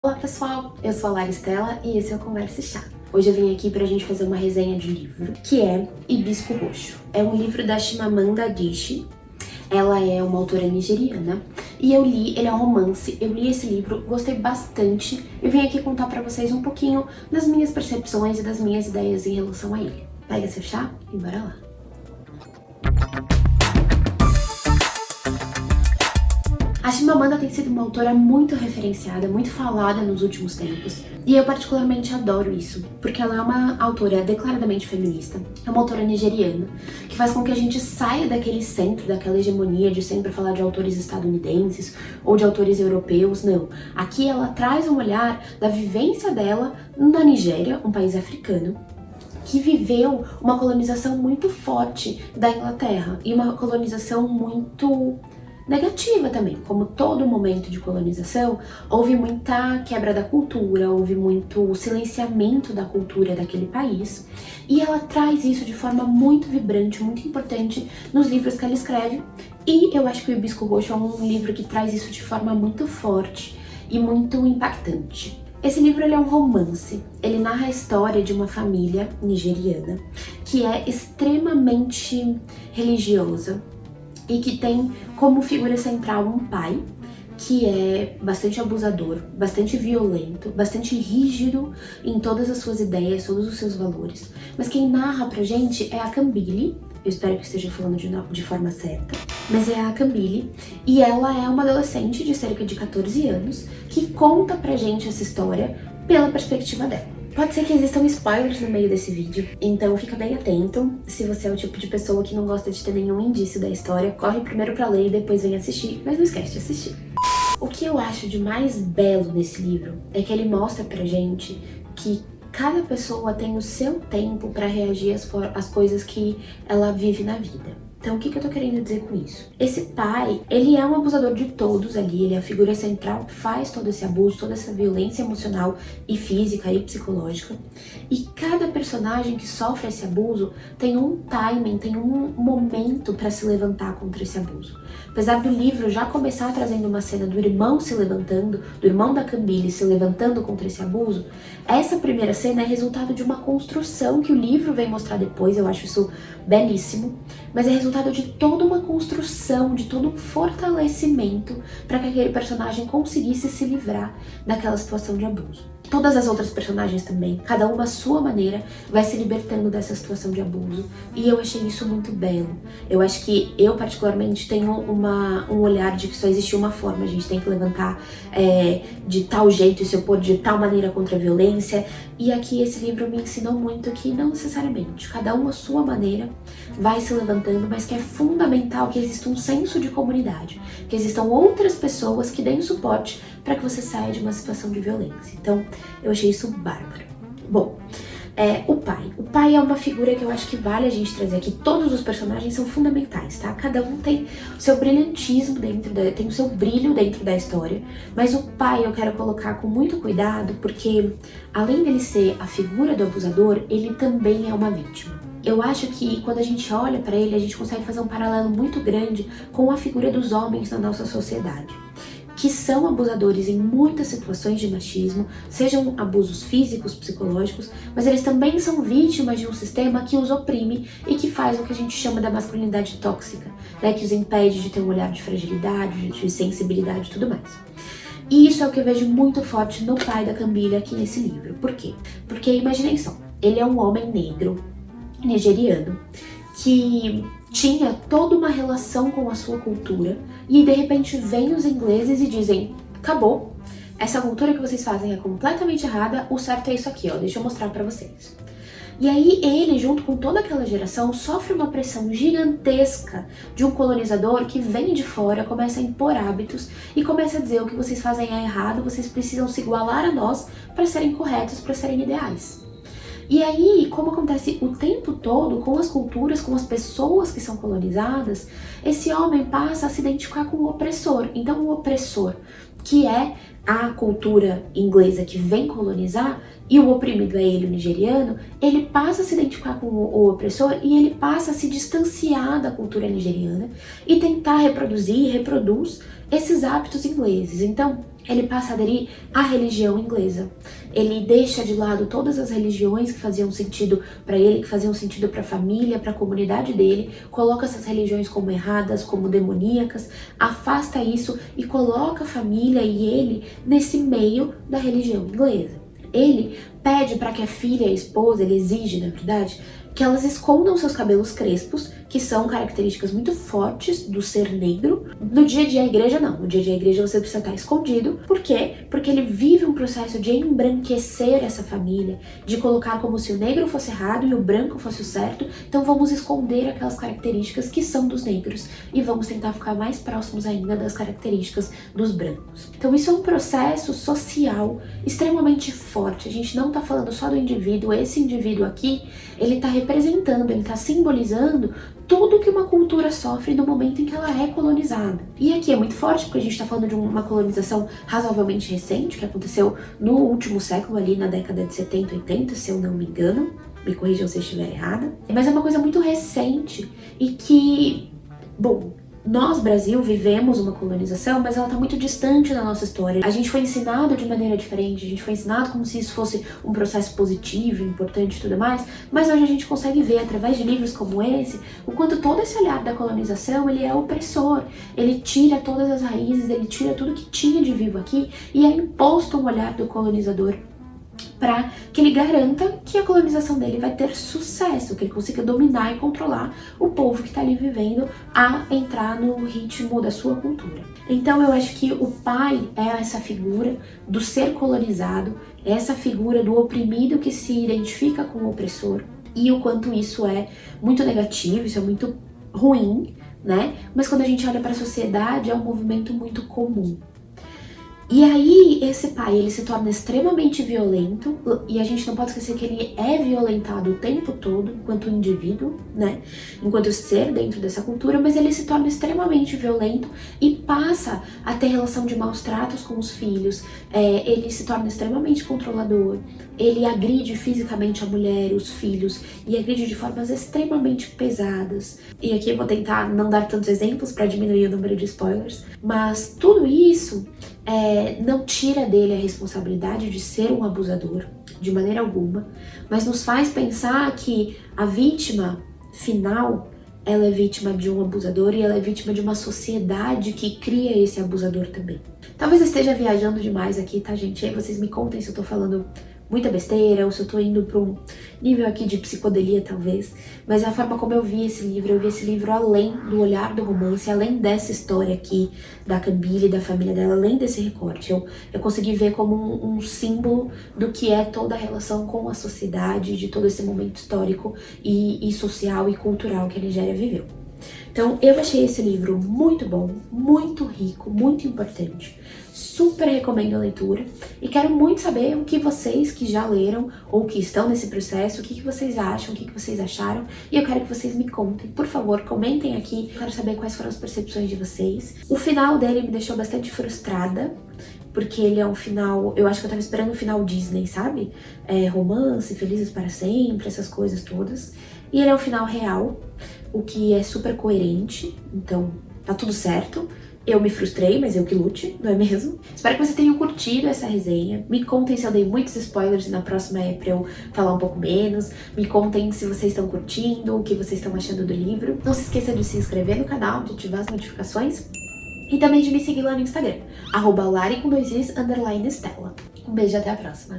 Olá pessoal, eu sou a Laristela e esse é o Conversa e Chá. Hoje eu vim aqui pra gente fazer uma resenha de livro, que é Hibisco Roxo. É um livro da Chimamanda Adichie. Ela é uma autora nigeriana e eu li, ele é um romance, eu li esse livro, gostei bastante e vim aqui contar pra vocês um pouquinho das minhas percepções e das minhas ideias em relação a ele. Pega seu chá e bora lá! A Chimamanda tem sido uma autora muito referenciada, muito falada nos últimos tempos, e eu particularmente adoro isso, porque ela é uma autora declaradamente feminista, é uma autora nigeriana, que faz com que a gente saia daquele centro, daquela hegemonia de sempre falar de autores estadunidenses ou de autores europeus, não. Aqui ela traz um olhar da vivência dela na Nigéria, um país africano, que viveu uma colonização muito forte da Inglaterra, e uma colonização muito negativa também. Como todo momento de colonização, houve muita quebra da cultura, houve muito silenciamento da cultura daquele país, e ela traz isso de forma muito vibrante, muito importante nos livros que ela escreve, e eu acho que o Hibisco Roxo é um livro que traz isso de forma muito forte e muito impactante. Esse livro ele é um romance, ele narra a história de uma família nigeriana que é extremamente religiosa, e que tem como figura central um pai que é bastante abusador, bastante violento, bastante rígido em todas as suas ideias, todos os seus valores. Mas quem narra pra gente é a Kambili, eu espero que esteja falando de forma certa, mas é a Kambili, e ela é uma adolescente de cerca de 14 anos que conta pra gente essa história pela perspectiva dela. Pode ser que existam spoilers no meio desse vídeo, então fica bem atento. Se você é o tipo de pessoa que não gosta de ter nenhum indício da história, corre primeiro pra ler e depois vem assistir, mas não esquece de assistir. O que eu acho de mais belo nesse livro é que ele mostra pra gente que cada pessoa tem o seu tempo pra reagir às coisas que ela vive na vida. Então, o que eu tô querendo dizer com isso? Esse pai, ele é um abusador de todos ali, ele é a figura central que faz todo esse abuso, toda essa violência emocional e física e psicológica. E cada personagem que sofre esse abuso tem um timing, tem um momento pra se levantar contra esse abuso. Apesar do livro já começar trazendo uma cena do irmão se levantando, do irmão da Kambili se levantando contra esse abuso, essa primeira cena é resultado de uma construção que o livro vem mostrar depois, eu acho isso belíssimo, mas é resultado de toda uma construção, de todo um fortalecimento para que aquele personagem conseguisse se livrar daquela situação de abuso. Todas as outras personagens também, cada uma à sua maneira, vai se libertando dessa situação de abuso, e eu achei isso muito belo. Eu acho que eu particularmente tenho um olhar de que só existe uma forma, a gente tem que levantar de tal jeito e se opor de tal maneira contra a violência, e aqui esse livro me ensinou muito que não necessariamente, cada um à sua maneira vai se levantando, mas que é fundamental que exista um senso de comunidade, que existam outras pessoas que deem suporte para que você saia de uma situação de violência. Então, eu achei isso bárbaro. Bom, o pai é uma figura que eu acho que vale a gente trazer aqui. Todos os personagens são fundamentais, tá? Cada um tem o seu brilhantismo tem o seu brilho dentro da história, mas o pai eu quero colocar com muito cuidado, porque além dele ser a figura do abusador, ele também é uma vítima. Eu acho que quando a gente olha para ele, a gente consegue fazer um paralelo muito grande com a figura dos homens na nossa sociedade, que são abusadores em muitas situações de machismo, sejam abusos físicos, psicológicos, mas eles também são vítimas de um sistema que os oprime e que faz o que a gente chama da masculinidade tóxica, né, que os impede de ter um olhar de fragilidade, de sensibilidade e tudo mais. E isso é o que eu vejo muito forte no pai da Kambili aqui nesse livro. Por quê? Porque imaginem só, ele é um homem negro, nigeriano, que tinha toda uma relação com a sua cultura, e de repente vêm os ingleses e dizem: acabou, essa cultura que vocês fazem é completamente errada, o certo é isso aqui, ó, deixa eu mostrar pra vocês. E aí ele, junto com toda aquela geração, sofre uma pressão gigantesca de um colonizador que vem de fora, começa a impor hábitos e começa a dizer: o que vocês fazem é errado, vocês precisam se igualar a nós para serem corretos, para serem ideais. E aí, como acontece o tempo todo com as culturas, com as pessoas que são colonizadas, esse homem passa a se identificar com o opressor. Então o opressor, que é a cultura inglesa que vem colonizar, e o oprimido é ele, o nigeriano, ele passa a se identificar com o opressor e ele passa a se distanciar da cultura nigeriana e tentar reproduzir e reproduz esses hábitos ingleses. Então, ele passa a aderir à religião inglesa. Ele deixa de lado todas as religiões que faziam sentido para ele, que faziam sentido para a família, para a comunidade dele, coloca essas religiões como erradas, como demoníacas, afasta isso e coloca a família e ele nesse meio da religião inglesa. Ele pede para que a filha e a esposa, ele exige, na verdade, que elas escondam seus cabelos crespos, que são características muito fortes do ser negro. No dia a dia a igreja não, no dia a dia a igreja você precisa estar escondido. Por quê? Porque ele vive um processo de embranquecer essa família, de colocar como se o negro fosse errado e o branco fosse o certo. Então vamos esconder aquelas características que são dos negros e vamos tentar ficar mais próximos ainda das características dos brancos. Então isso é um processo social extremamente forte. A gente não tá falando só do indivíduo, esse indivíduo aqui, ele tá representando, ele tá simbolizando tudo que uma cultura sofre no momento em que ela é colonizada. E aqui é muito forte porque a gente está falando de uma colonização razoavelmente recente, que aconteceu no último século, ali na década de 70, 80, se eu não me engano. Me corrijam se eu estiver errada. Mas é uma coisa muito recente e que, bom, nós, Brasil, vivemos uma colonização, mas ela está muito distante da nossa história. A gente foi ensinado de maneira diferente, a gente foi ensinado como se isso fosse um processo positivo, importante e tudo mais, mas hoje a gente consegue ver, através de livros como esse, o quanto todo esse olhar da colonização, ele é opressor, ele tira todas as raízes, ele tira tudo que tinha de vivo aqui e é imposto um olhar do colonizador para que ele garanta que a colonização dele vai ter sucesso, que ele consiga dominar e controlar o povo que está ali vivendo a entrar no ritmo da sua cultura. Então eu acho que o pai é essa figura do ser colonizado, é essa figura do oprimido que se identifica com o opressor, e o quanto isso é muito negativo, isso é muito ruim, né? Mas quando a gente olha para a sociedade é um movimento muito comum. E aí, esse pai, ele se torna extremamente violento, e a gente não pode esquecer que ele é violentado o tempo todo, enquanto indivíduo, né? Enquanto ser dentro dessa cultura, mas ele se torna extremamente violento e passa a ter relação de maus tratos com os filhos, ele se torna extremamente controlador, ele agride fisicamente a mulher, os filhos, e agride de formas extremamente pesadas. E aqui eu vou tentar não dar tantos exemplos para diminuir o número de spoilers, mas tudo isso não tira dele a responsabilidade de ser um abusador, de maneira alguma, mas nos faz pensar que a vítima final, ela é vítima de um abusador e ela é vítima de uma sociedade que cria esse abusador também. Talvez eu esteja viajando demais aqui, tá, gente? Aí vocês me contem se eu tô falando muita besteira, ou se eu tô indo pra um nível aqui de psicodelia, talvez. Mas é a forma como eu vi esse livro além do olhar do romance, além dessa história aqui da Camille e da família dela, além desse recorte. Eu consegui ver como um símbolo do que é toda a relação com a sociedade, de todo esse momento histórico e social e cultural que a Nigéria viveu. Então, eu achei esse livro muito bom, muito rico, muito importante. Super recomendo a leitura e quero muito saber o que vocês que já leram ou que estão nesse processo, o que vocês acham, o que vocês acharam, e eu quero que vocês me contem. Por favor, comentem aqui, eu quero saber quais foram as percepções de vocês. O final dele me deixou bastante frustrada, porque ele é um final, eu acho que eu tava esperando um final Disney, sabe? Romance, felizes para sempre, essas coisas todas. E ele é um final real, o que é super coerente, então tá tudo certo. Eu me frustrei, mas eu que lute, não é mesmo? Espero que vocês tenham curtido essa resenha. Me contem se eu dei muitos spoilers e na próxima é pra eu falar um pouco menos. Me contem se vocês estão curtindo, o que vocês estão achando do livro. Não se esqueça de se inscrever no canal, de ativar as notificações. E também de me seguir lá no Instagram, @lari_stella. Um beijo e até a próxima.